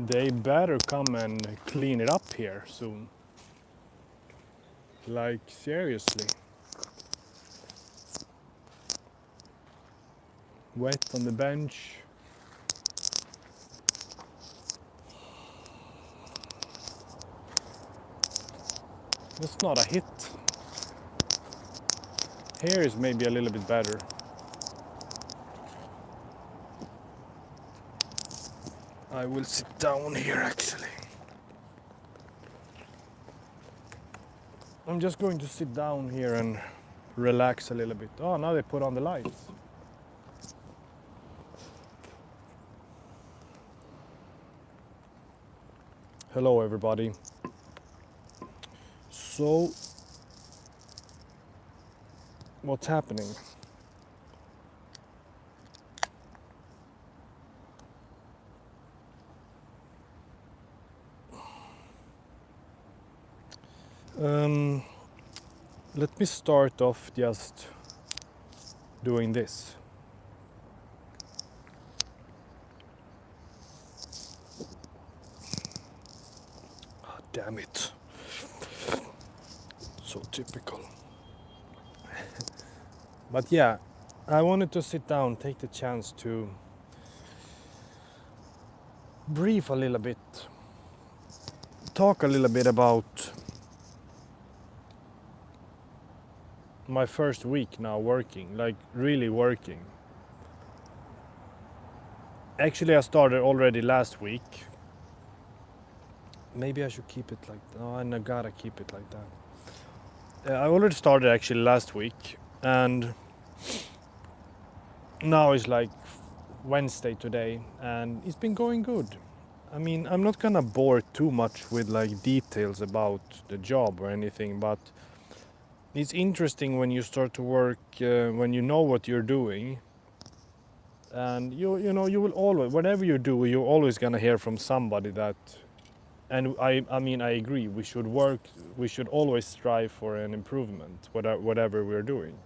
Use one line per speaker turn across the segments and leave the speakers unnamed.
They better come and clean it up here soon. Like, seriously. Wet on the bench. That's not a hit. Here is maybe a little bit better. I will sit down here actually. I'm just going to sit down here and relax a little bit. Oh, now they put on the lights. Hello everybody. So, what's happening? Let me start off just doing this. Oh, damn it. So typical. But yeah, I wanted to sit down, take the chance to brief a little bit, talk a little bit about my first week now working, like really working. Actually, I started already last week. Maybe I should keep it like that. Oh, and I gotta keep it like that. I already started actually last week, and now it's like Wednesday today, and it's been going good. I mean, I'm not gonna bore too much with like details about the job or anything, but it's interesting when you start to work, when you know what you're doing, and you know you will always, whatever you do, you're always gonna hear from somebody that. And I mean, I agree. We should work. We should always strive for an improvement, whatever we're doing.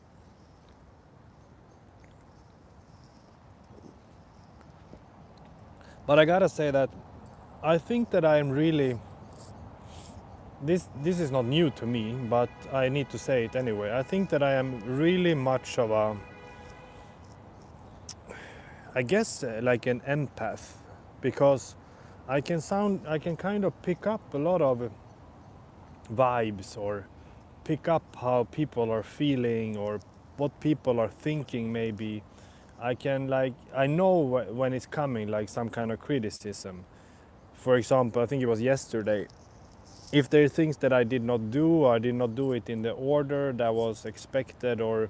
But I gotta say that I think that I'm really. This is not new to me, but I need to say it anyway. I think that I am really much of a. I guess like an empath, because I can kind of pick up a lot of vibes, or pick up how people are feeling, or what people are thinking maybe. I know when it's coming, like some kind of criticism. For example, I think it was yesterday, if there are things that I did not do, or I did not do it in the order that was expected, or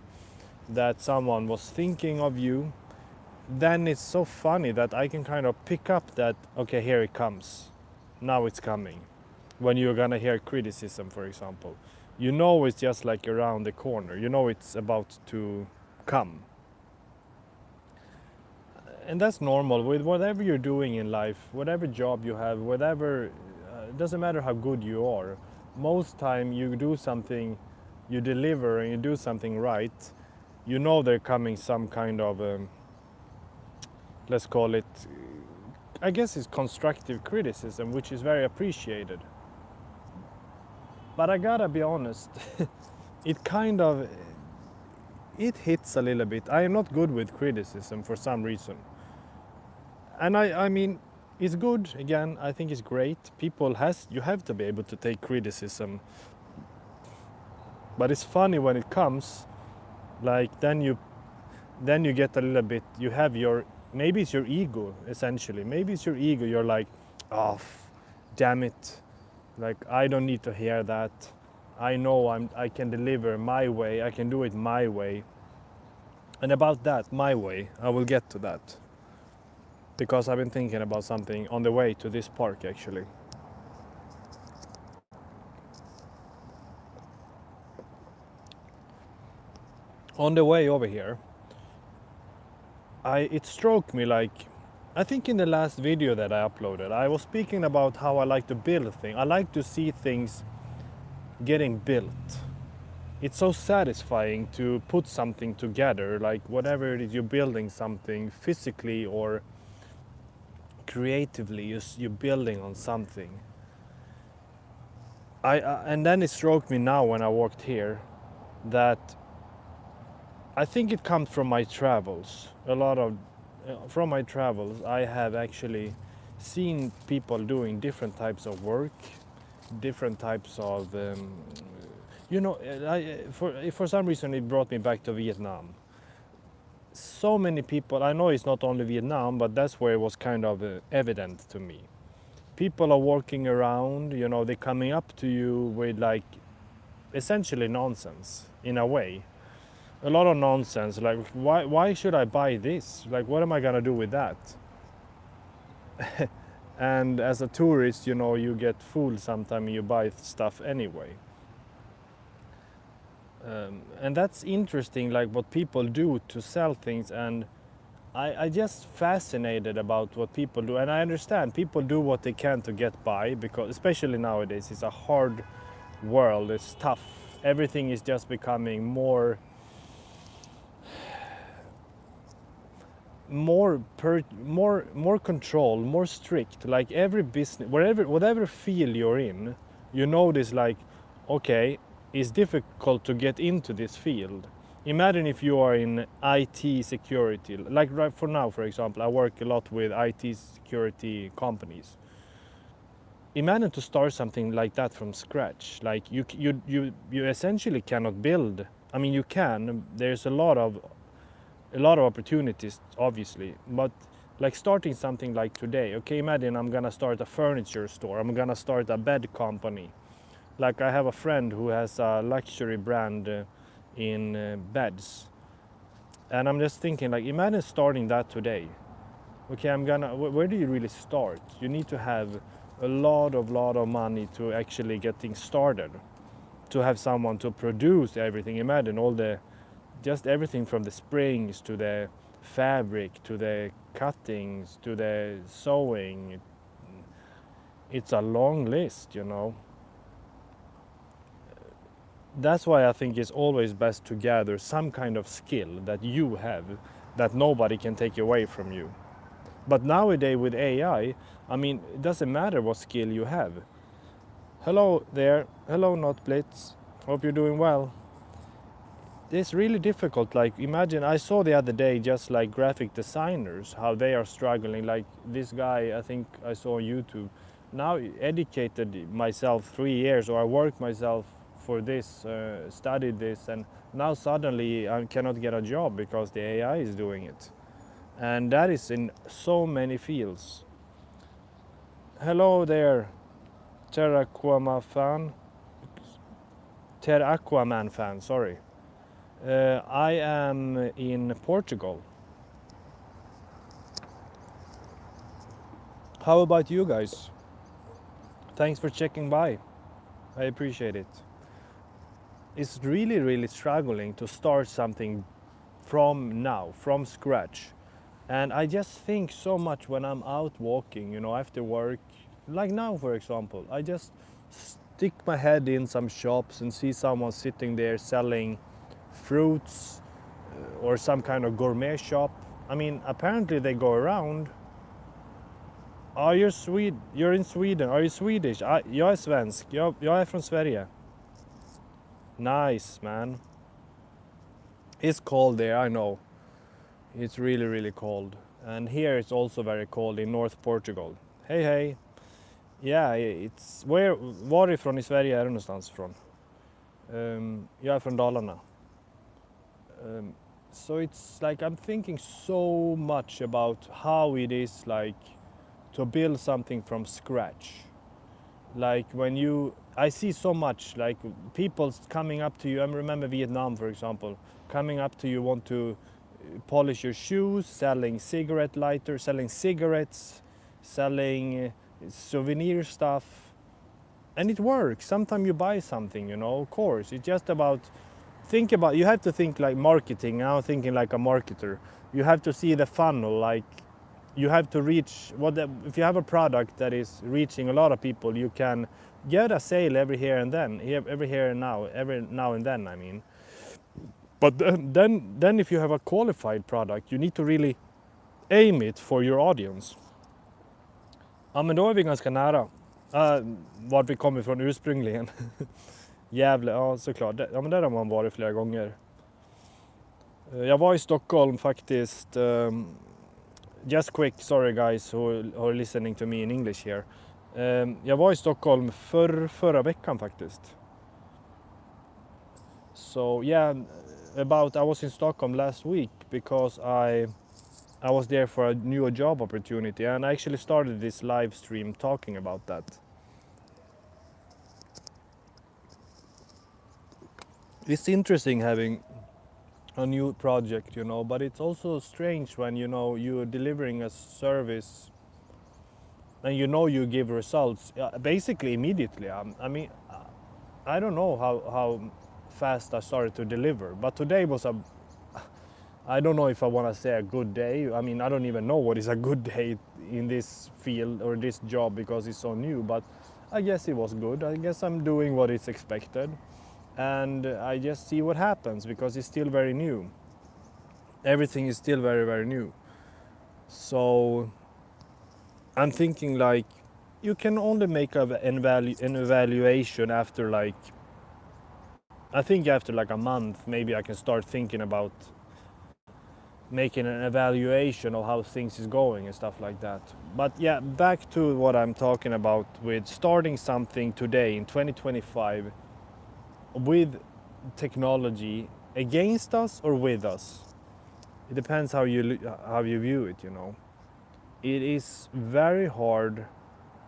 that someone was thinking of you, then it's so funny that I can kind of pick up that, okay, here it comes. Now it's coming. When you're gonna hear criticism, for example, you know it's just like around the corner. You know it's about to come. And that's normal with whatever you're doing in life, whatever job you have, whatever, it doesn't matter how good you are. Most time you do something, you deliver and you do something right, you know there coming some kind of, let's call it, I guess it's constructive criticism, which is very appreciated. But I gotta be honest, it kind of, it hits a little bit. I am not good with criticism for some reason. And I mean, it's good. Again, I think it's great. You have to be able to take criticism. But it's funny when it comes, like then you get a little bit. You have your, maybe it's your ego essentially. Maybe it's your ego. You're like, oh, damn it! Like I don't need to hear that. I know I can deliver my way. I can do it my way. And about that, my way, I will get to that. Because I've been thinking about something on the way to this park actually. On the way over here, it struck me like, I think in the last video that I uploaded, I was speaking about how I like to build things. I like to see things getting built. It's so satisfying to put something together, like whatever it is you're building something physically or creatively you're building on something. And then it struck me now when I walked here that I think it comes from my travels. A lot of from my travels, I have actually seen people doing different types of work, different types of, for some reason it brought me back to Vietnam. So many people, I know it's not only Vietnam, but that's where it was kind of evident to me. People are walking around, they're coming up to you with like essentially nonsense in a way. A lot of nonsense, like why should I buy this? Like what am I gonna do with that? And as a tourist, you get fooled sometimes, you buy stuff anyway. And that's interesting, like what people do to sell things, and I just fascinated about what people do. And I understand people do what they can to get by, because especially nowadays it's a hard world, it's tough. Everything is just becoming more controlled, more strict. Like every business, whatever field you're in, you notice like, okay, it's difficult to get into this field. Imagine if you are in IT security. Like right for now, for example, I work a lot with IT security companies. Imagine to start something like that from scratch. Like you essentially cannot build. I mean, you can. There's a lot of opportunities, obviously, but like starting something like today, okay, imagine I'm gonna start a furniture store, I'm gonna start a bed company. Like I have a friend who has a luxury brand in beds, and I'm just thinking, like, imagine starting that today. Okay, where do you really start? You need to have a lot of money to actually get things started, to have someone to produce everything. Imagine just everything from the springs to the fabric to the cuttings to the sewing. It's a long list. That's why I think it's always best to gather some kind of skill that you have that nobody can take away from you. But nowadays with AI, I mean, it doesn't matter what skill you have. Hello there. Hello, Not Blitz. Hope you're doing well. It's really difficult. Like imagine, I saw the other day just like graphic designers, how they are struggling. Like this guy, I think I saw on YouTube, now educated myself 3 years, or I worked myself for this, studied this, and now suddenly I cannot get a job because the AI is doing it. And that is in so many fields. Hello there, Terraquaman fan, sorry. I am in Portugal. How about you guys? Thanks for checking by. I appreciate it. It's really struggling to start something from scratch. And I just think so much when I'm out walking, after work. Like now, for example, I just stick my head in some shops and see someone sitting there selling fruits or some kind of gourmet shop. I mean, apparently they go around. You're in Sweden. Are you Swedish? Jag är svensk. Jag är från Sverige. Nice, man. It's cold there, I know. It's really cold. And here it's also very cold in North Portugal. Hej. Yeah, it's... Varifrån i Sverige är du någonstans ifrån? Jag är från Dalarna. So it's like I'm thinking so much about how it is like to build something from scratch. Like I see so much like people coming up to you. I remember Vietnam, for example, coming up to you, want to polish your shoes, selling cigarette lighters, selling cigarettes, selling souvenir stuff. And it works. Sometimes you buy something, of course. It's just about, you have to think like marketing. Now thinking like a marketer. You have to see the funnel, like you have to reach, if you have a product that is reaching a lot of people, you can get a sale every now and then, I mean. But then if you have a qualified product, you need to really aim it for your audience. Ja, men då är vi ganska nära. Vart vi kommer ifrån ursprungligen. Gävle, ja såklart. Ja, men där har man varit flera gånger. Jag var i Stockholm faktiskt. Just quick, sorry guys who are listening to me in English here. Jag var i Stockholm förra veckan faktiskt. So yeah, I was in Stockholm last week because I was there for a new job opportunity, and I actually started this live stream talking about that. It's interesting having a new project, you know, but it's also strange when you know you're delivering a service and you know you give results basically immediately. I mean, I don't know how fast I started to deliver, but today was I don't know if I want to say a good day. I mean, I don't even know what is a good day in this field or this job because it's so new, but I guess it was good. I guess I'm doing what is expected, and I just see what happens because it's still very new. Everything is still very, very new. So I'm thinking like you can only make an evaluation after like, I think after like a month, maybe I can start thinking about making an evaluation of how things is going and stuff like that. But yeah, back to what I'm talking about with starting something today in 2025 with technology against us or with us. It depends how you view it, you know. It is very hard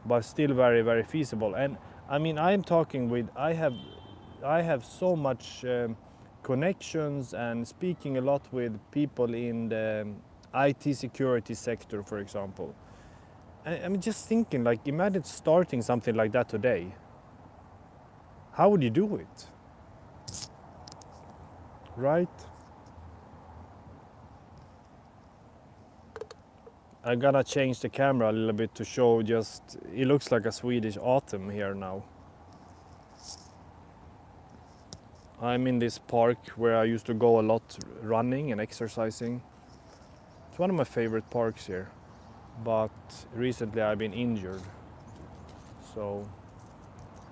but still very, very feasible. And I mean, I'm talking with, I have so much connections and speaking a lot with people in the IT security sector, for example. I'm just thinking, like, imagine starting something like that today. How would you do it? Right? I'm gonna change the camera a little bit to show just, it looks like a Swedish autumn here now. I'm in this park where I used to go a lot running and exercising. It's one of my favorite parks here, but recently I've been injured, so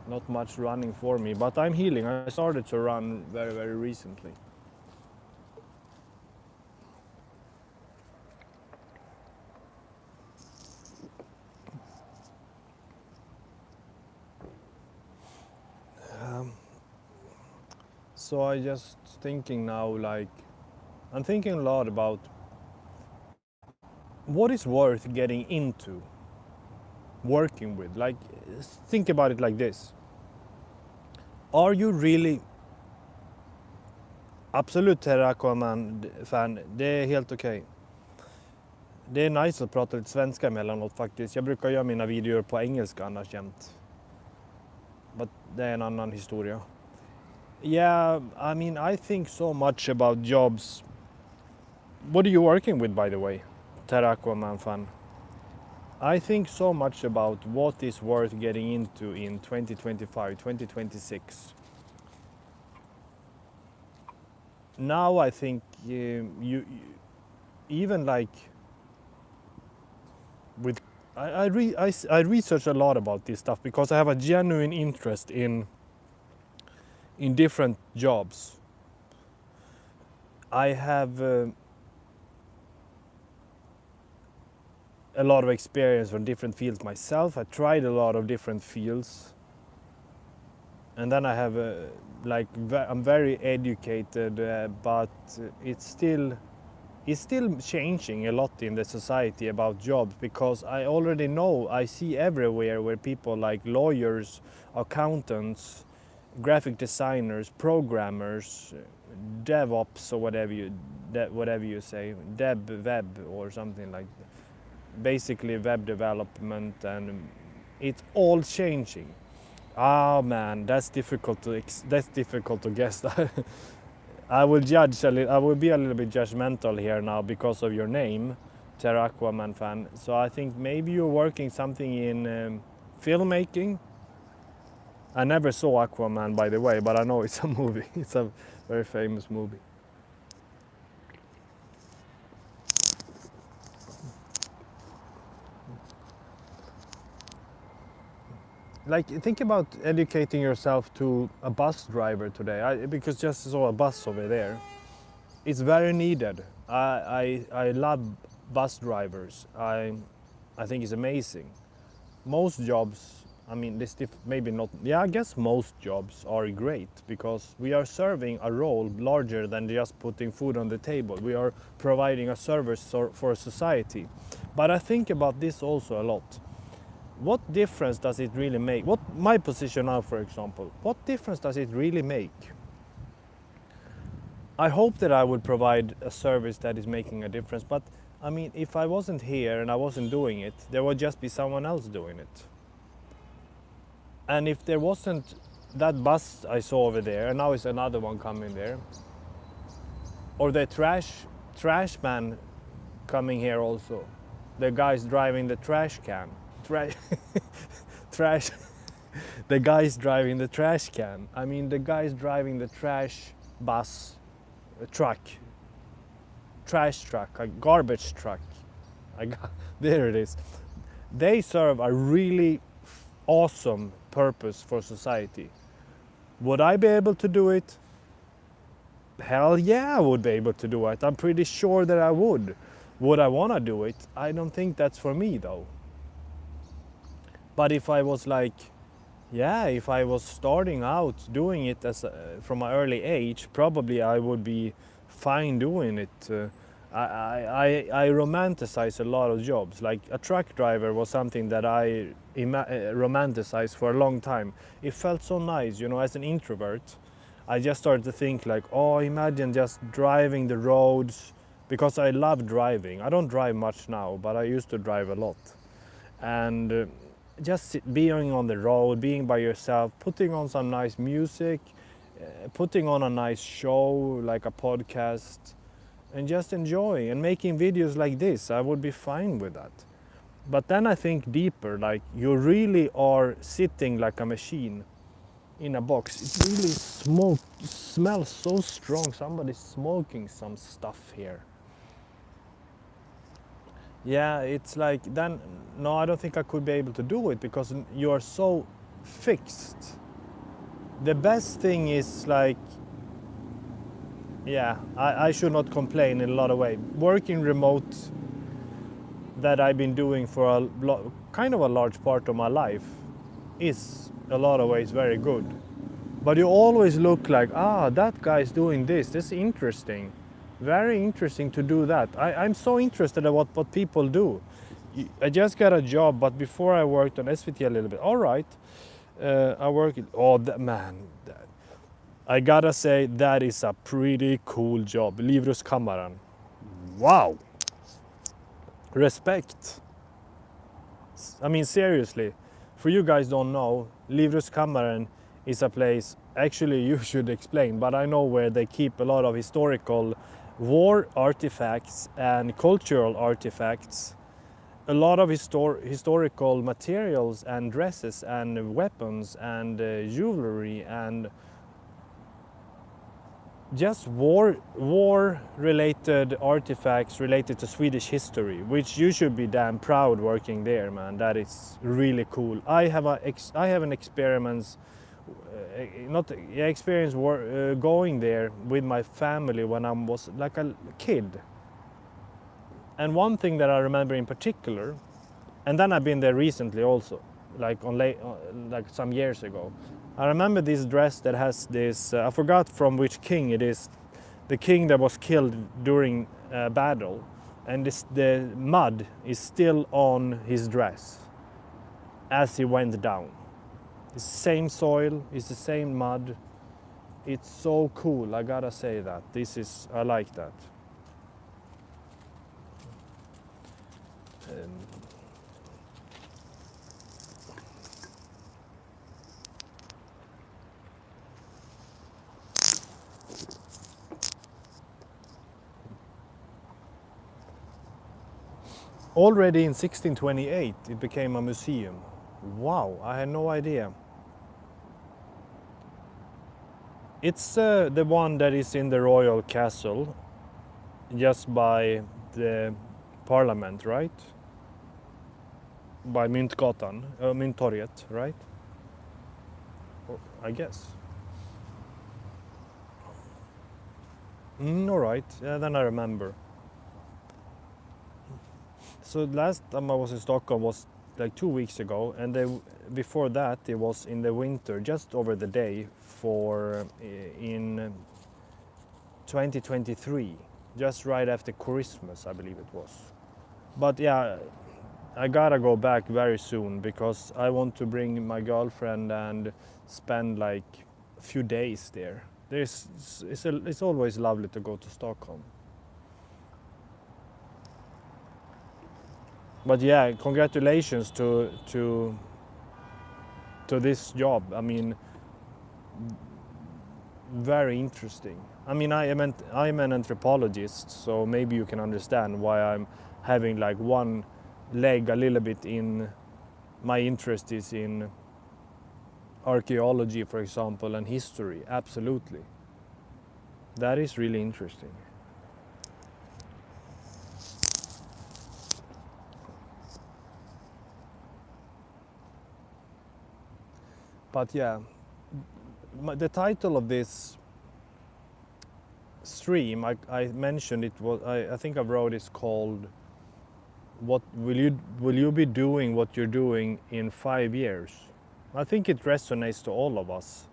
not much running for me, but I'm healing. I started to run very, very recently. So I just thinking now, like, I'm thinking a lot about what is worth getting into working with. Like, think about it like this. Are you really absolut Terra Aquaman-fan? Det är helt okej. Det är nice att prata lite svenska emellanåt faktiskt. Jag brukar göra mina videor på engelska annars jämt. Men det är en annan historia. Yeah, I mean, I think so much about jobs. What are you working with, by the way, Terra Aquaman fan? I think so much about what is worth getting into in 2025, 2026. Now I think you even like with I research a lot about this stuff because I have a genuine interest in different jobs. I have a lot of experience from different fields myself. I tried a lot of different fields, and then I have I'm very educated, but it's still changing a lot in the society about jobs because I already know, I see everywhere where people like lawyers, accountants, graphic designers, programmers, DevOps or whatever you say, web or something like that. Basically web development, and it's all changing. Ah man, that's difficult to guess. I will be a little bit judgmental here now because of your name, Terra Aquaman fan. So I think maybe you're working something in filmmaking. I never saw Aquaman, by the way, but I know it's a movie. It's a very famous movie. like think about educating yourself to a bus driver today. Because just saw a bus over there. It's very needed. I love bus drivers. I think it's amazing. Most jobs, I mean, maybe not. Yeah, I guess most jobs are great because we are serving a role larger than just putting food on the table. We are providing a service for society. But I think about this also a lot. What difference does it really make? What my position now, for example, what difference does it really make? I hope that I would provide a service that is making a difference, but I mean, if I wasn't here and I wasn't doing it, there would just be someone else doing it. And if there wasn't that bus I saw over there, and now is another one coming there, or the trash man coming here also, the guys driving the trash can, trash, the guys driving the trash can. I mean, the guys driving the trash bus, truck, trash truck, a garbage truck. There it is. They serve a really awesome purpose for society. Would I be able to do it? Hell yeah, I would be able to do it. I'm pretty sure that I would. Would I want to do it? I don't think that's for me though. But if I was like, yeah, if I was starting out doing it from an early age, probably I would be fine doing it. I romanticize a lot of jobs. Like a truck driver was something that I romanticized for a long time. It felt so nice, you know, as an introvert. I just started to think like, oh, imagine just driving the roads, because I love driving. I don't drive much now, but I used to drive a lot. And just being on the road, being by yourself, putting on some nice music, putting on a nice show like a podcast, and just enjoying and making videos like this, I would be fine with that. But then I think deeper, like you really are sitting like a machine in a box. It really smells so strong. Somebody's smoking some stuff here. Yeah, it's like then, no, I don't think I could be able to do it because you are so fixed. The best thing is like, yeah, I should not complain in a lot of ways. Working remote that I've been doing for kind of a large part of my life is a lot of ways very good. But you always look like, that guy's doing this. This is interesting. Very interesting to do that. I'm so interested in what people do. I just got a job, but before I worked on SVT a little bit. All right, I work. I gotta say that is a pretty cool job. Livrustkammaren. Wow. Respect. I mean, seriously, for you guys don't know, Livrustkammaren is a place, actually you should explain, but I know where they keep a lot of historical war artifacts and cultural artifacts, a lot of historical materials and dresses and weapons and jewelry and just war related artifacts related to Swedish history, which you should be damn proud working there, man. That is really cool. I have an experience going there with my family when I was like a kid. And one thing that I remember in particular, and then I've been there recently also, like like some years ago. I remember this dress that has this, I forgot from which king it is, the king that was killed during a battle, and the mud is still on his dress as he went down. It's the same soil, it's the same mud. It's so cool, I gotta say that. I like that. Already in 1628 it became a museum. Wow, I had no idea. It's the one that is in the royal castle, just by the parliament, right? By Myntgatan, Mynttorget, right? I guess. All right. Yeah, then I remember. So last time I was in Stockholm was like 2 weeks ago, and before that it was in the winter, just over the day for in 2023, just right after Christmas, I believe it was. But yeah, I gotta go back very soon because I want to bring my girlfriend and spend like a few days there. It's always lovely to go to Stockholm. But yeah, congratulations to this job. I mean, very interesting. I mean, I'm an anthropologist, so maybe you can understand why I'm having like one leg a little bit in my interest is in archaeology, for example, and history. Absolutely, that is really interesting. But yeah, the title of this stream, I mentioned it was, I think I wrote it's called what will you be doing what you're doing in 5 years? I think it resonates to all of us.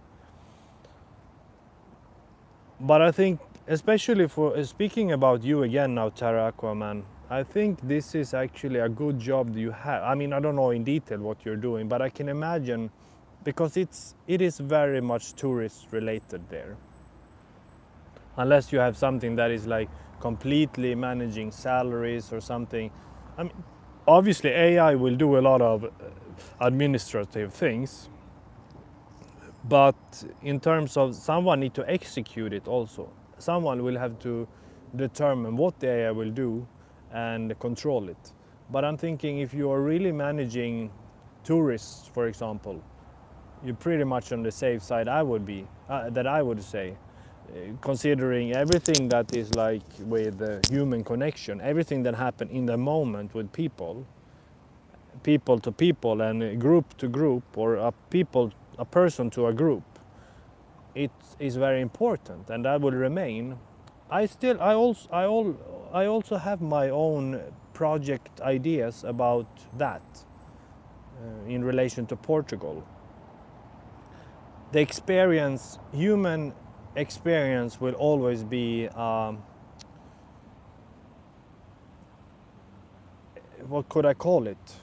But I think especially for speaking about you again now, Terra Aquaman, I think this is actually a good job that you have. I mean, I don't know in detail what you're doing, but I can imagine because it is very much tourist related there. Unless you have something that is like completely managing salaries or something. I mean, obviously AI will do a lot of administrative things, but in terms of someone need to execute it also. Someone will have to determine what the AI will do and control it. But I'm thinking if you are really managing tourists, for example, you're pretty much on the safe side. I would be that I would say, considering everything that is like with human connection, everything that happen in the moment with people, people to people and group to group, or a person to a group, it is very important, and that will remain. I also have my own project ideas about that in relation to Portugal. The experience, human experience, will always be what could I call it?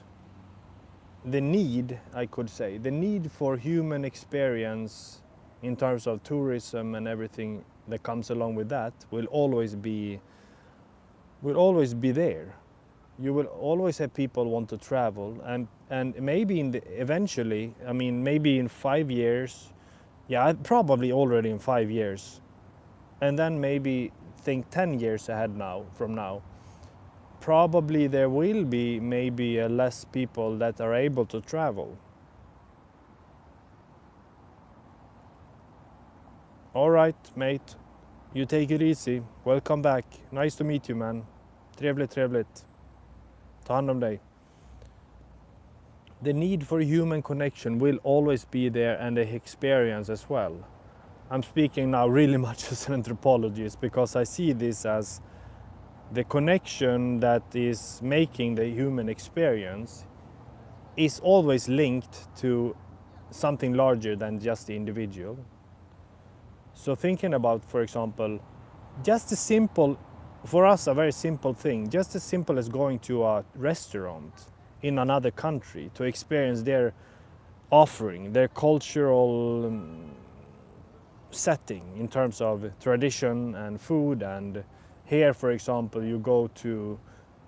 The need, I could say, the need for human experience in terms of tourism and everything that comes along with that will always be there. You will always have people want to travel, and maybe eventually, I mean, maybe in 5 years, yeah, probably already in 5 years, and then maybe think 10 years ahead from now, probably there will be maybe less people that are able to travel. All right, mate, you take it easy. Welcome back. Nice to meet you, man. Trevligt. Ta hand om dig. The need for human connection will always be there, and the experience as well. I'm speaking now really much as an anthropologist because I see this as the connection that is making the human experience is always linked to something larger than just the individual. So thinking about, for example, just a simple, for us a very simple thing, just as simple as going to a restaurant in another country to experience their offering, their cultural setting in terms of tradition and food. And here, for example, you go to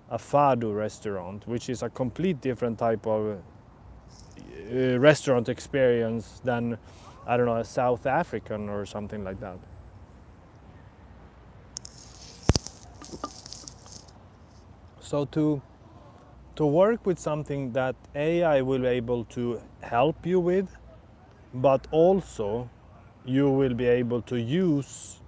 a Fado restaurant, which is a complete different type of restaurant experience than, I don't know, a South African or something like that. So to work with something that AI will be able to help you with, but also you will be able to use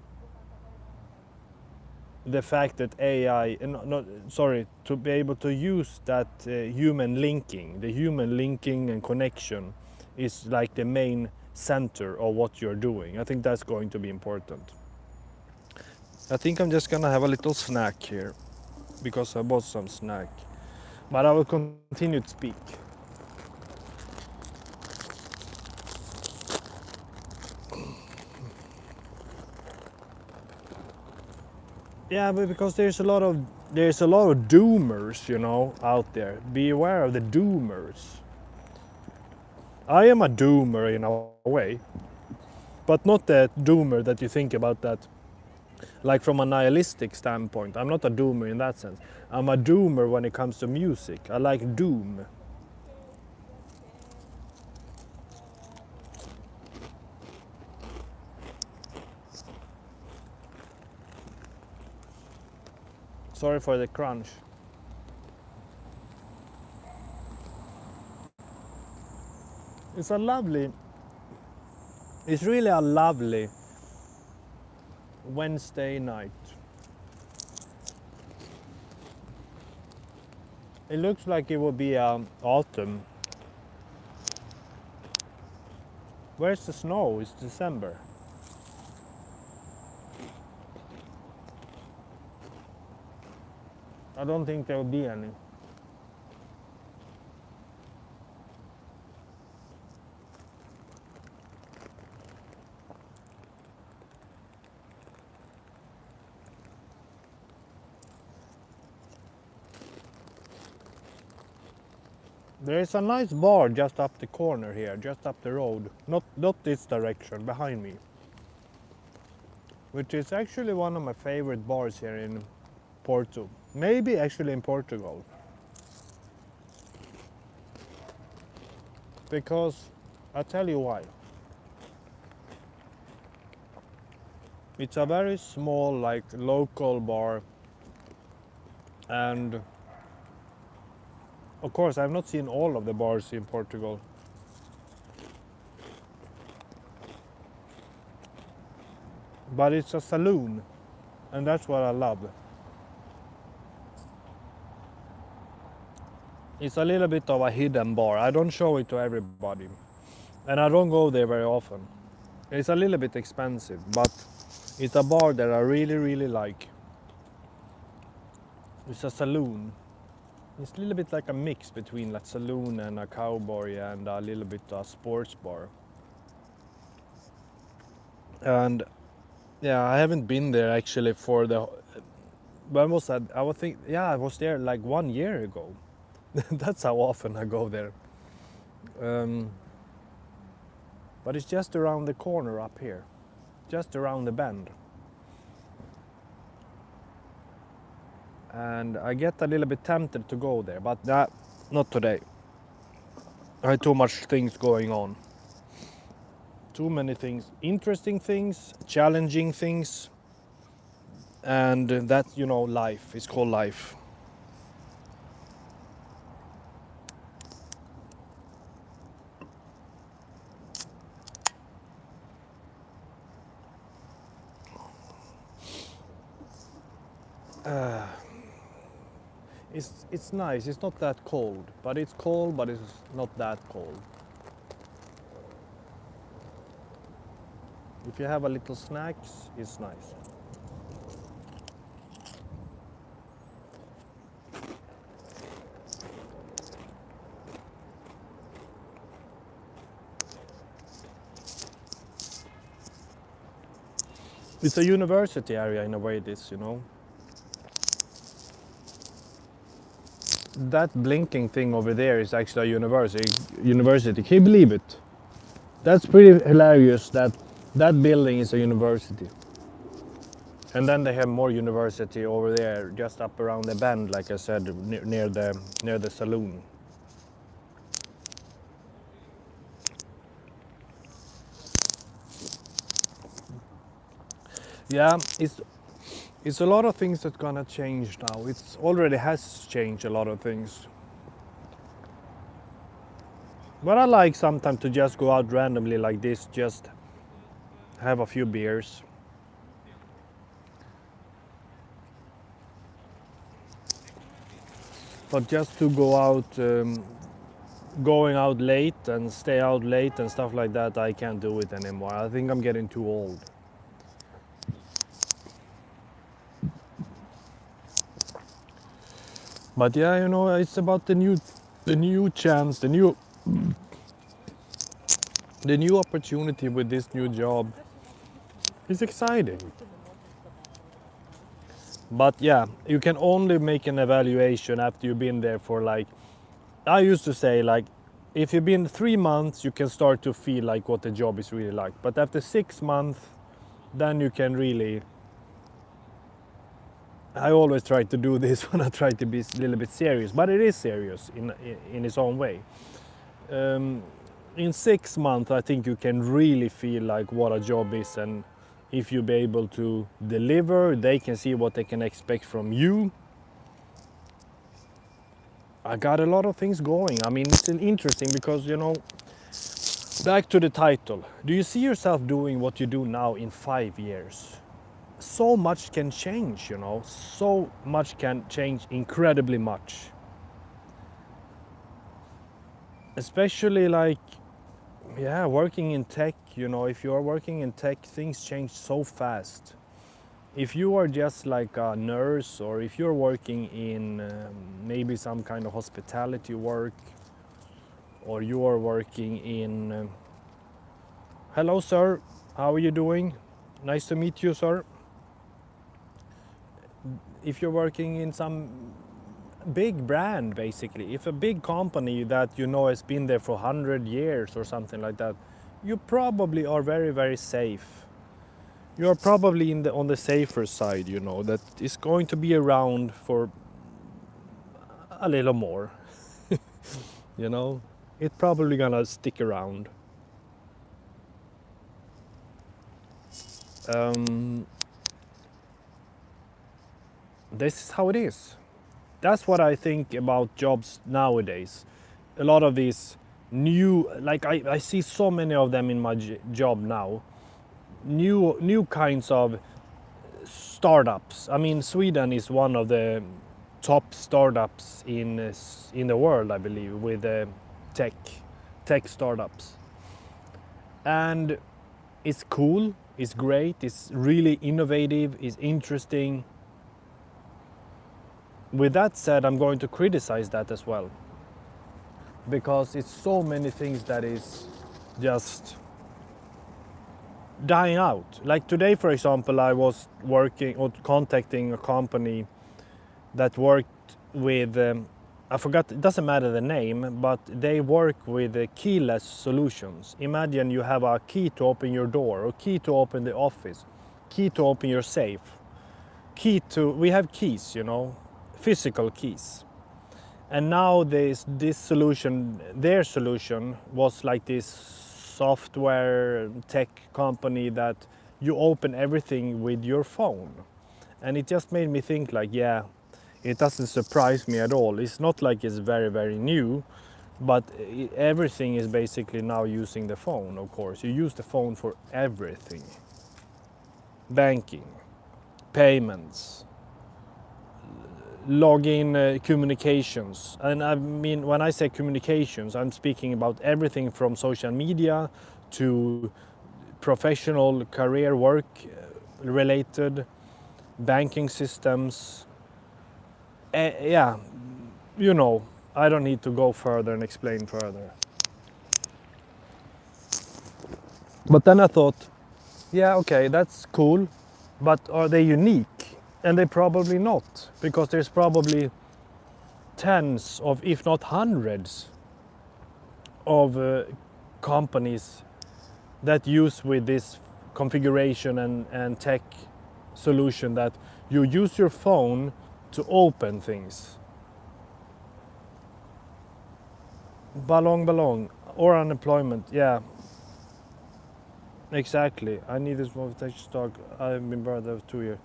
the fact that AI, to be able to use that human linking and connection is like the main center of what you're doing. I think that's going to be important. I think I'm just gonna have a little snack here because I bought some snack. But I will continue to speak. Yeah, but because there's a lot of doomers, you know, out there. Be aware of the doomers. I am a doomer in a way, but not the doomer that you think about that, like from a nihilistic standpoint. I'm not a doomer in that sense. I'm a doomer when it comes to music. I like doom. Sorry for the crunch. It's a lovely, it's really a lovely Wednesday night. It looks like it will be autumn. Where's the snow? It's December. I don't think there will be any. There is a nice bar just up the corner here, just up the road. Not this direction, behind me. Which is actually one of my favorite bars here in Porto. Maybe actually in Portugal. Because I'll tell you why. It's a very small, like local bar, and of course I've not seen all of the bars in Portugal. But it's a saloon, and that's what I love. It's a little bit of a hidden bar. I don't show it to everybody, and I don't go there very often. It's a little bit expensive, but it's a bar that I really like. It's a saloon. It's a little bit like a mix between a saloon and a cowboy and a little bit a sports bar. And yeah, I haven't been there actually for the. When was that? I would think. Yeah, I was there like 1 year ago. That's how often I go there. Um, but it's just around the corner up here, just around the bend. And I get a little bit tempted to go there, but not today. I had too much things going on. Too many things, interesting things, challenging things, and that's, life. It's called life. It's nice. It's not that cold, but it's cold, but it's not that cold. If you have a little snacks, it's nice. It's a university area in a way, this. That blinking thing over there is actually a university. Can you believe it? That's pretty hilarious that building is a university. And then they have more university over there, just up around the bend, like I said, near the saloon. Yeah, it's a lot of things that's gonna change now. It's already has changed a lot of things. But I like sometimes to just go out randomly like this, just have a few beers. But just to go out going out late and stay out late and stuff like that, I can't do it anymore. I think I'm getting too old. But yeah, you know, it's about the new chance, the new opportunity with this new job. It's exciting. But yeah, you can only make an evaluation after you've been there for like, I used to say like, if you've been 3 months, you can start to feel like what the job is really like. But after 6 months, then you can really. I always try to do this when I try to be a little bit serious, but it is serious in its own way. In 6 months, I think you can really feel like what a job is, and if you be able to deliver, they can see what they can expect from you. I got a lot of things going. I mean, it's interesting because, you know, back to the title. Do you see yourself doing what you do now in 5 years? So much can change, you know. So much can change, incredibly much. Especially like, yeah, working in tech, you know, if you are working in tech, things change so fast. If you are just like a nurse, or if you're working in maybe some kind of hospitality work, or you are working in hello sir, how are you doing, nice to meet you sir. If you're working in some big brand, basically, if a big company that you know has been there for 100 years or something like that, you probably are very, very safe. You're probably on the safer side, you know, that is going to be around for a little more. You know, it's probably gonna stick around. This is how it is. That's what I think about jobs nowadays. A lot of these new, like I see so many of them in my job now. New kinds of startups. I mean, Sweden is one of the top startups in the world, I believe, with tech startups. And it's cool, it's great, it's really innovative, it's interesting. With that said, I'm going to criticize that as well, because it's so many things that is just dying out. Like today, for example, I was working or contacting a company that worked with, I forgot, it doesn't matter the name, but they work with keyless solutions. Imagine you have a key to open your door, or key to open the office, key to open your safe, we have keys, you know, physical keys. And now this solution, their solution was like this software tech company that you open everything with your phone. And it just made me think like, yeah, it doesn't surprise me at all. It's not like it's very, very new, but everything is basically now using the phone, of course. You use the phone for everything. Banking, payments, login communications. And I mean, when I say communications, I'm speaking about everything from social media to professional career work related, banking systems. Yeah, you know, I don't need to go further and explain further. But then I thought, yeah, okay, that's cool, but are they unique? And they're probably not, because there's probably tens of, if not hundreds, of companies that use with this configuration and tech solution that you use your phone to open things. Ballong, or unemployment, yeah. Exactly. I need this motivation stock. I've been burned out 2 years.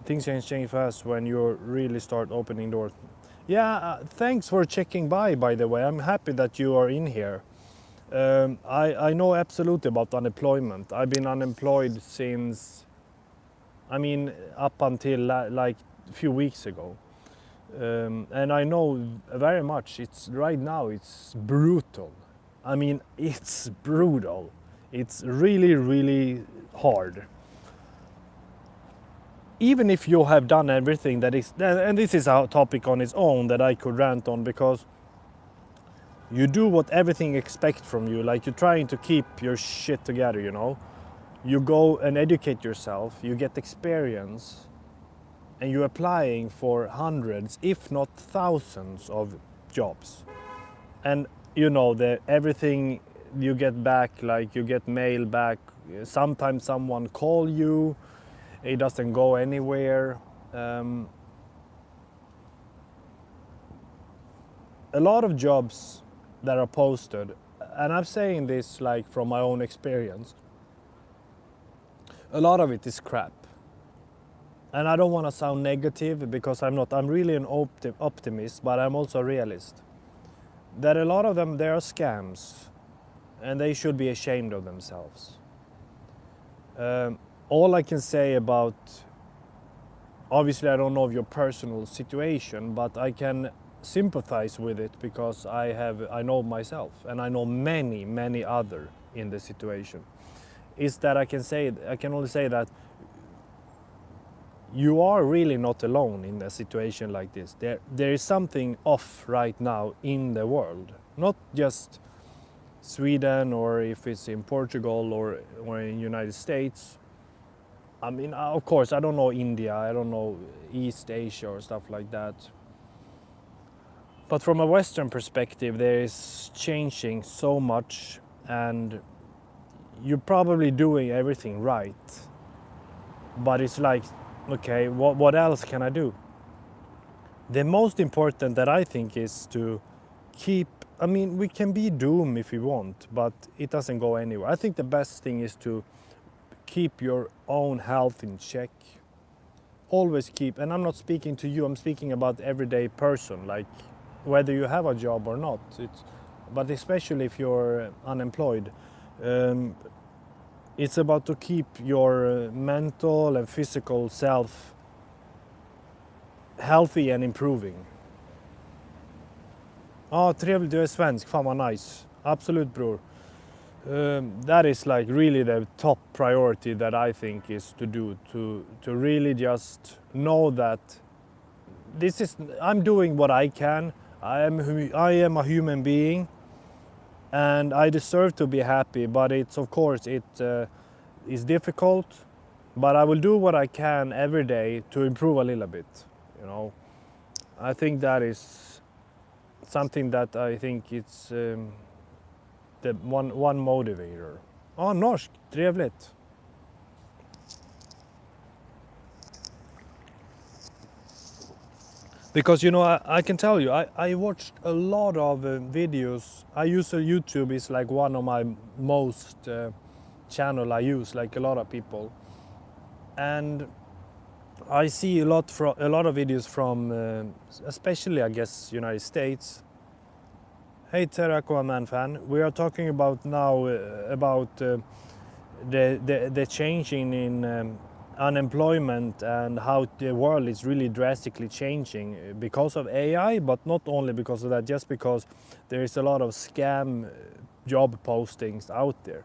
Things can change fast when you really start opening doors. Yeah, thanks for checking by the way. I'm happy that you are in here. I know absolutely about unemployment. I've been unemployed since, I mean, up until like a few weeks ago. And I know very much. It's right now. It's brutal. I mean, it's brutal. It's really, really hard. Even if you have done everything that is, and this is a topic on its own that I could rant on, because you do what everything expects from you, like you're trying to keep your shit together, you know. You go and educate yourself, you get experience, and you're applying for hundreds, if not thousands, of jobs. And you know that everything you get back, like you get mail back. Sometimes someone call you, it doesn't go anywhere. A lot of jobs that are posted, and I'm saying this like from my own experience, a lot of it is crap. And I don't want to sound negative, because I'm not. I'm really an optimist, but I'm also a realist. That a lot of them, they are scams, and they should be ashamed of themselves. All I can say about, obviously I don't know of your personal situation, but I can sympathize with it, because I know myself, and I know many other in the situation. Is that I can only say that you are really not alone in a situation like this. There is something off right now in the world, not just Sweden, or if it's in Portugal, or in United States. I mean, of course, I don't know India, I don't know East Asia or stuff like that. But from a Western perspective, there is changing so much, and you're probably doing everything right. But it's like, okay, what else can I do? The most important that I think is to keep, I mean, we can be doomed if we want, but it doesn't go anywhere. I think the best thing is to keep your own health in check. Always keep, and I'm not speaking to you, I'm speaking about everyday person, like whether you have a job or not. But especially if you're unemployed, it's about to keep your mental and physical self healthy and improving. Ja, trevligt, du är svensk, fan vad nice. Absolut bror. That is like really the top priority that I think is to do, to really just know that I'm doing what I can. I am a human being, and I deserve to be happy, but it's, of course, it is difficult, but I will do what I can every day to improve a little bit, you know. I think that is something that I think it's the one motivator. Norsk, trevligt. Because, you know, I can tell you, I watched a lot of videos. I use YouTube, is like one of my most channel I use, like a lot of people. And I see a lot of videos from, especially I guess, United States. Hey Terracoa Man fan, we are talking about now about the changing in unemployment, and how the world is really drastically changing because of AI, but not only because of that, just because there is a lot of scam job postings out there.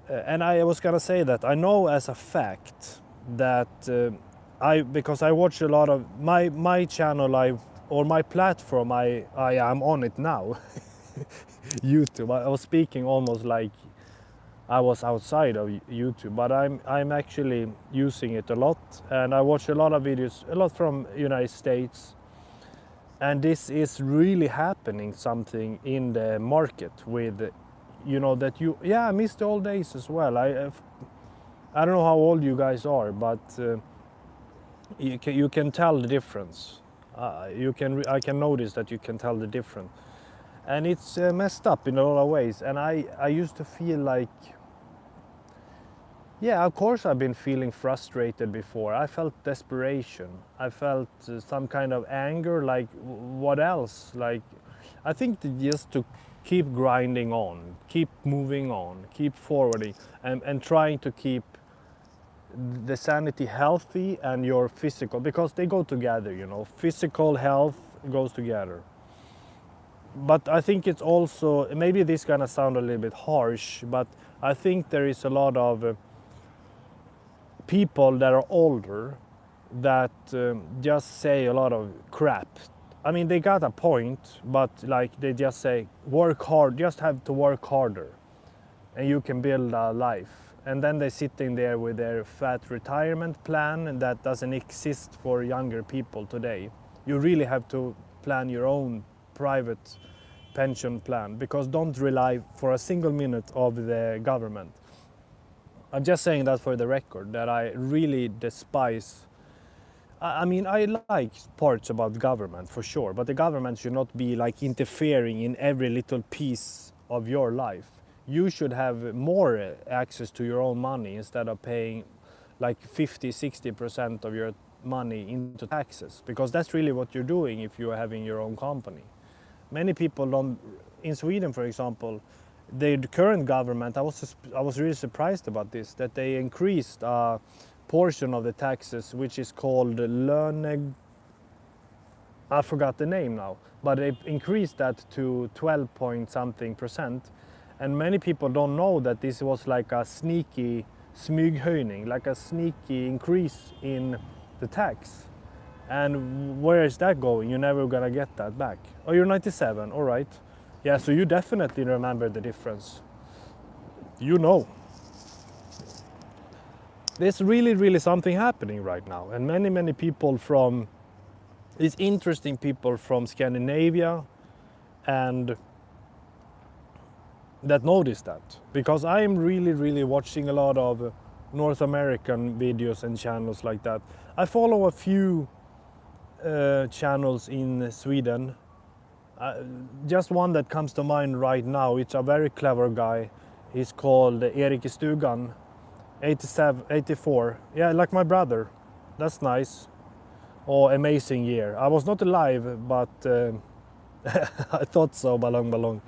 And I was gonna say that I know as a fact that because I watch a lot of my channel, or my platform, I am on it now. YouTube. I was speaking almost like I was outside of YouTube, but I'm actually using it a lot, and I watch a lot of videos, a lot from United States, and this is really happening something in the market with, you know, that I miss the old days as well. I don't know how old you guys are, but you can tell the difference. I can notice that you can tell the difference, and it's messed up in a lot of ways. And I used to feel like, yeah, of course I've been feeling frustrated before. I felt desperation. I felt some kind of anger. Like, what else? Like, I think just to keep grinding on, keep moving on, keep forwarding, and trying to keep the sanity healthy and your physical, because they go together, you know, physical health goes together. But I think it's also, maybe this gonna sound a little bit harsh, but I think there is a lot of people that are older that just say a lot of crap. I mean, they got a point, but like they just say, work hard, just have to work harder, and you can build a life. And then they're sitting there with their fat retirement plan, and that doesn't exist for younger people today. You really have to plan your own private pension plan, because don't rely for a single minute of the government. I'm just saying that for the record, that I really despise. I mean, I like parts about government for sure, but the government should not be like interfering in every little piece of your life. You should have more access to your own money instead of paying like 50-60% of your money into taxes, because that's really what you're doing if you're having your own company. Many people don't, in Sweden for example, the current government, I was really surprised about this, that they increased a portion of the taxes which is called I forgot the name now, but they increased that to 12 point something percent. And many people don't know that this was like a sneaky smyghöjning, like a sneaky increase in the tax. And where is that going? You're never gonna get that back. Oh, you're 97, all right. Yeah, so you definitely remember the difference. You know. There's really something happening right now. And many people from, these interesting people from Scandinavia and that notice that. Because I'm really watching a lot of North American videos and channels like that. I follow a few channels in Sweden. Just one that comes to mind right now, it's a very clever guy. He's called Erik Stugan, 87, 84. Yeah, like my brother. That's nice. Oh, amazing year. I was not alive, but I thought so, ballong.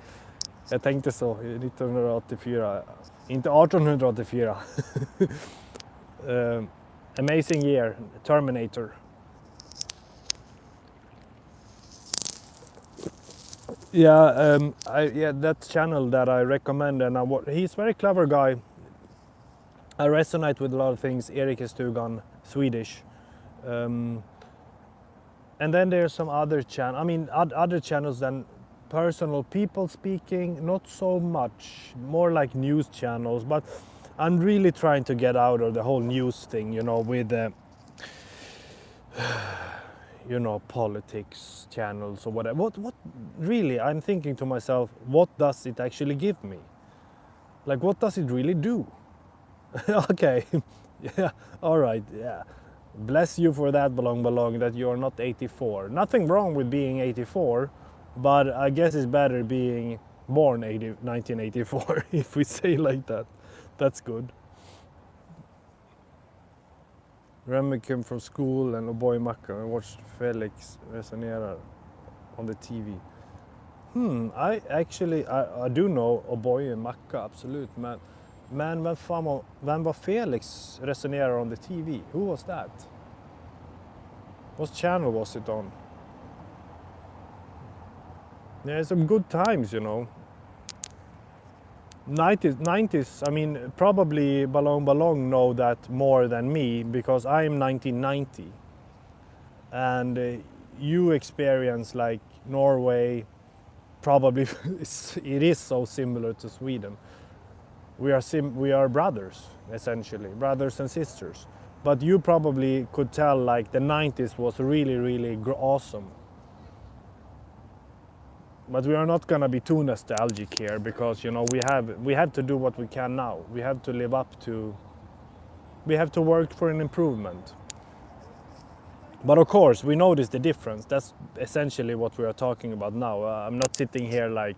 Jag tänkte så, 1984. Inte 1884. Amazing year, Terminator. Yeah, that channel that I recommend, and he's a very clever guy. I resonate with a lot of things. Erik Stugan, Swedish. And then there's some other other channels than personal people speaking, not so much, more like news channels. But I'm really trying to get out of the whole news thing, you know, with politics channels or whatever. What really, I'm thinking to myself, what does it actually give me? Like, what does it really do? Okay, yeah, all right, yeah. Bless you for that, Ballong, that you're not 84. Nothing wrong with being 84, but I guess it's better being born 1984, if we say like that. That's good. Remy came from school and O'boy Macca and watched Felix resonera on the TV. I do know O'boy and Macca, absolut. Men vem var Felix resonerar on the TV? Who was that? What channel was it on? Yeah, some good times, you know. 90s, I mean, probably Ballong know that more than me, because I'm 1990. And you experience like Norway, probably it is so similar to Sweden. We are brothers, essentially, brothers and sisters. But you probably could tell like the 90s was really awesome. But we are not gonna be too nostalgic here, because you know we have to do what we can now. We have to live up to. We have to work for an improvement. But of course, we notice the difference. That's essentially what we are talking about now. I'm not sitting here like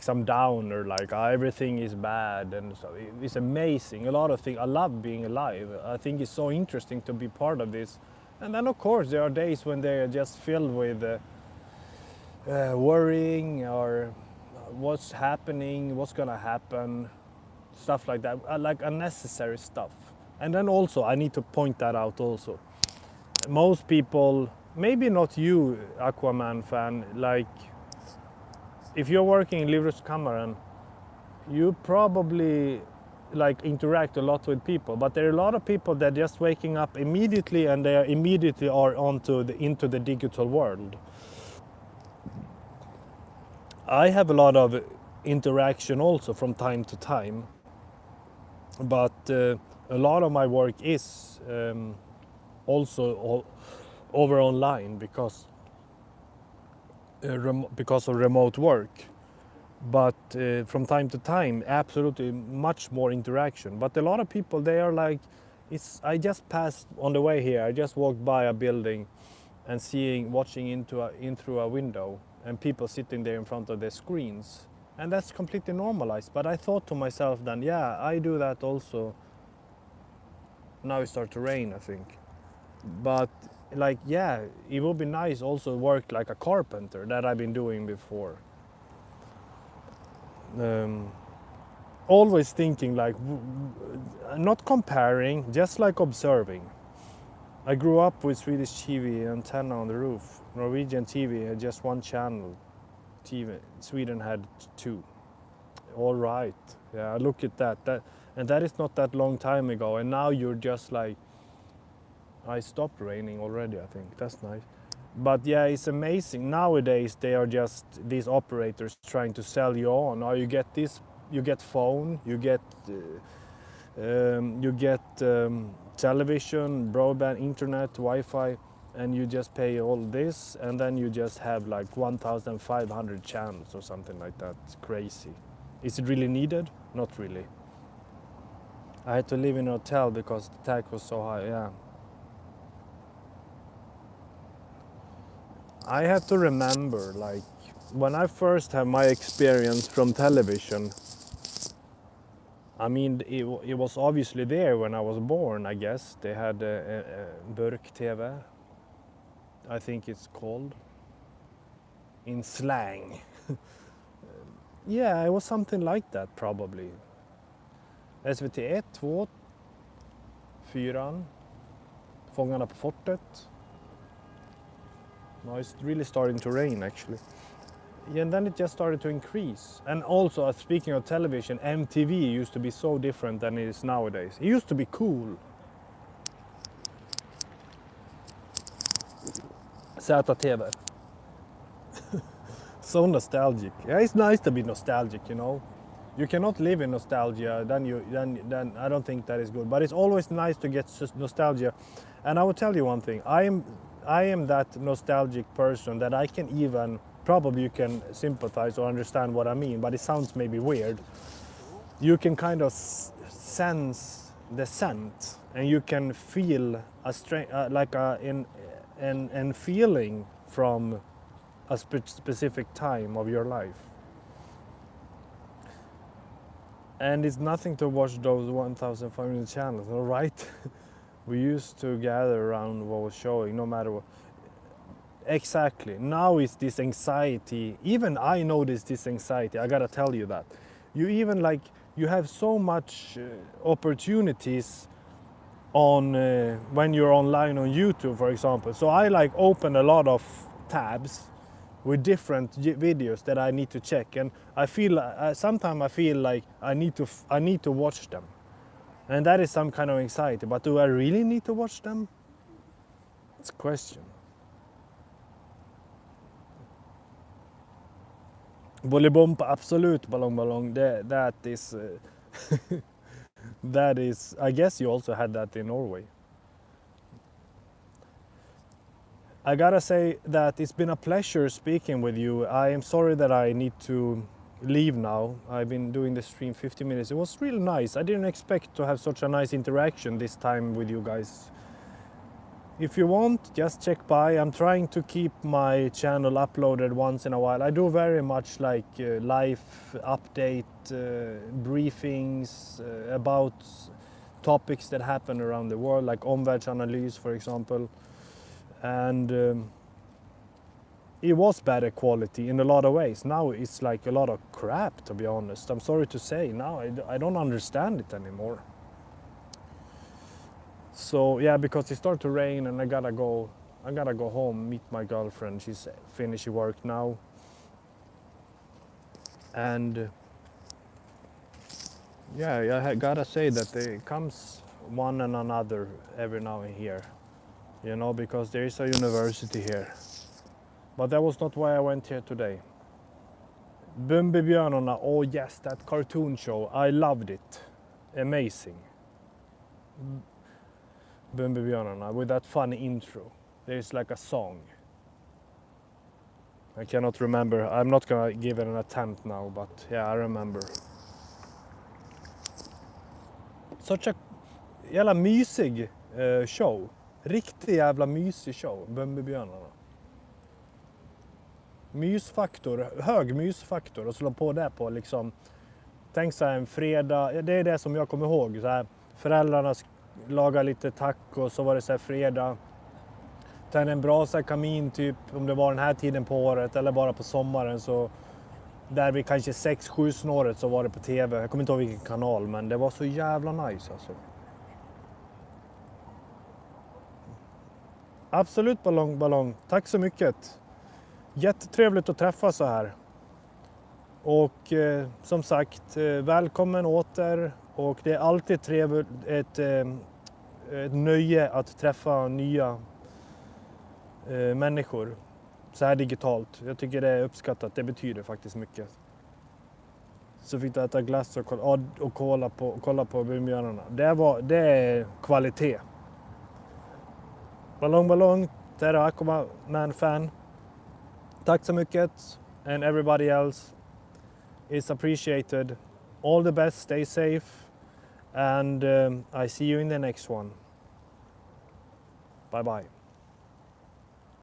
some downer, like everything is bad, and so it's amazing. A lot of things. I love being alive. I think it's so interesting to be part of this. And then of course there are days when they are just filled with worrying, or what's happening, what's gonna happen, stuff like that, like unnecessary stuff. And then also, I need to point that out also. Most people, maybe not you, Aquaman fan, like if you're working in Livrustkammaren, you probably like interact a lot with people, but there are a lot of people that just waking up immediately and they are immediately are into the digital world. I have a lot of interaction also from time to time, but a lot of my work is also over online because of remote work. But from time to time, absolutely much more interaction. But a lot of people, they are like, I just passed on the way here. I just walked by a building and watching in through a window, and people sitting there in front of their screens, and that's completely normalized. But I thought to myself then, yeah, I do that also. Now it starts to rain, I think. But like, yeah, it would be nice also work like a carpenter that I've been doing before. Always thinking like, not comparing, just like observing. I grew up with Swedish TV antenna on the roof. Norwegian TV had just one channel. TV. Sweden had two. All right, yeah, look at that. And that is not that long time ago. And now you're just like, I stopped raining already, I think. That's nice. But yeah, it's amazing. Nowadays, they are just these operators trying to sell you on. Oh, you get this, you get phone, you get television, broadband, internet, Wi-Fi, and you just pay all this, and then you just have like 1,500 channels or something like that. It's crazy. Is it really needed? Not really. I had to live in a hotel because the tax was so high, yeah. I have to remember, like, when I first had my experience from television, I mean, it was obviously there when I was born, I guess. They had Burk-TV, I think it's called, in slang. Yeah, it was something like that, probably. SVT 1, 2, 4, Fångarna på fortet. Now it's really starting to rain, actually. Yeah, and then it just started to increase. And also, speaking of television, MTV used to be so different than it is nowadays. It used to be cool. ZTV. So nostalgic. Yeah, it's nice to be nostalgic, you know. You cannot live in nostalgia, then I don't think that is good. But it's always nice to get nostalgia. And I will tell you one thing. I am that nostalgic person that I can even, probably you can sympathize or understand what I mean, but it sounds maybe weird. You can kind of sense the scent, and you can feel an feeling from a specific time of your life. And it's nothing to watch those 1,500 channels, all right? We used to gather around what was showing, no matter what. Exactly. Now it's this anxiety. Even I notice this anxiety. I gotta tell you that. You have so much opportunities on when you're online on YouTube, for example. So I like open a lot of tabs with different videos that I need to check, and I feel sometimes I feel like I need to watch them, and that is some kind of anxiety. But do I really need to watch them? It's a question. Bolibompa, absolut, ballong. That is, that is. I guess you also had that in Norway. I gotta say that it's been a pleasure speaking with you. I am sorry that I need to leave now. I've been doing the stream 50 minutes. It was really nice. I didn't expect to have such a nice interaction this time with you guys. If you want, just check by. I'm trying to keep my channel uploaded once in a while. I do very much like life update, briefings about topics that happen around the world, like omvärldsanalys, for example. And it was better quality in a lot of ways. Now it's like a lot of crap, to be honest. I'm sorry to say. Now I don't understand it anymore. So yeah, because it started to rain and I gotta go home, meet my girlfriend. She's finishing work now. And yeah, I gotta say that it comes one and another every now and here, you know, because there is a university here. But that was not why I went here today. Bumbibjörnarna, oh yes, that cartoon show, I loved it. Amazing. Bumbibjörnarna with that funny intro. There's like a song. I cannot remember. I'm not gonna give it an attempt now, but yeah, I remember. Such a jävla mysig show. Riktig jävla mysig show, Bumbibjörnarna. Mysfaktor, hög mysfaktor och slå på det på liksom, tänk så här en fredag, det är det som jag kommer ihåg. Så här, föräldrarna lagar lite taco, så var det så här fredag. Tände en brasa kamin typ, om det var den här tiden på året eller bara på sommaren, så där vid kanske 6-7 snåret så var det på tv. Jag kommer inte ihåg vilken kanal, men det var så jävla nice alltså. Absolut ballong. Tack så mycket. Jättetrevligt att träffas så här. Och som sagt, välkommen åter. Och det är alltid trevligt, ett nöje att träffa nya människor så här digitalt. Jag tycker det är uppskattat, det betyder faktiskt mycket. Så fick jag äta glass och kolla på Bumbibjörnarna. Det är kvalitet. Ballong, Terra Aquaman fan. Tack så mycket. And everybody else is appreciated. All the best, stay safe. And I see you in the next one. Bye bye.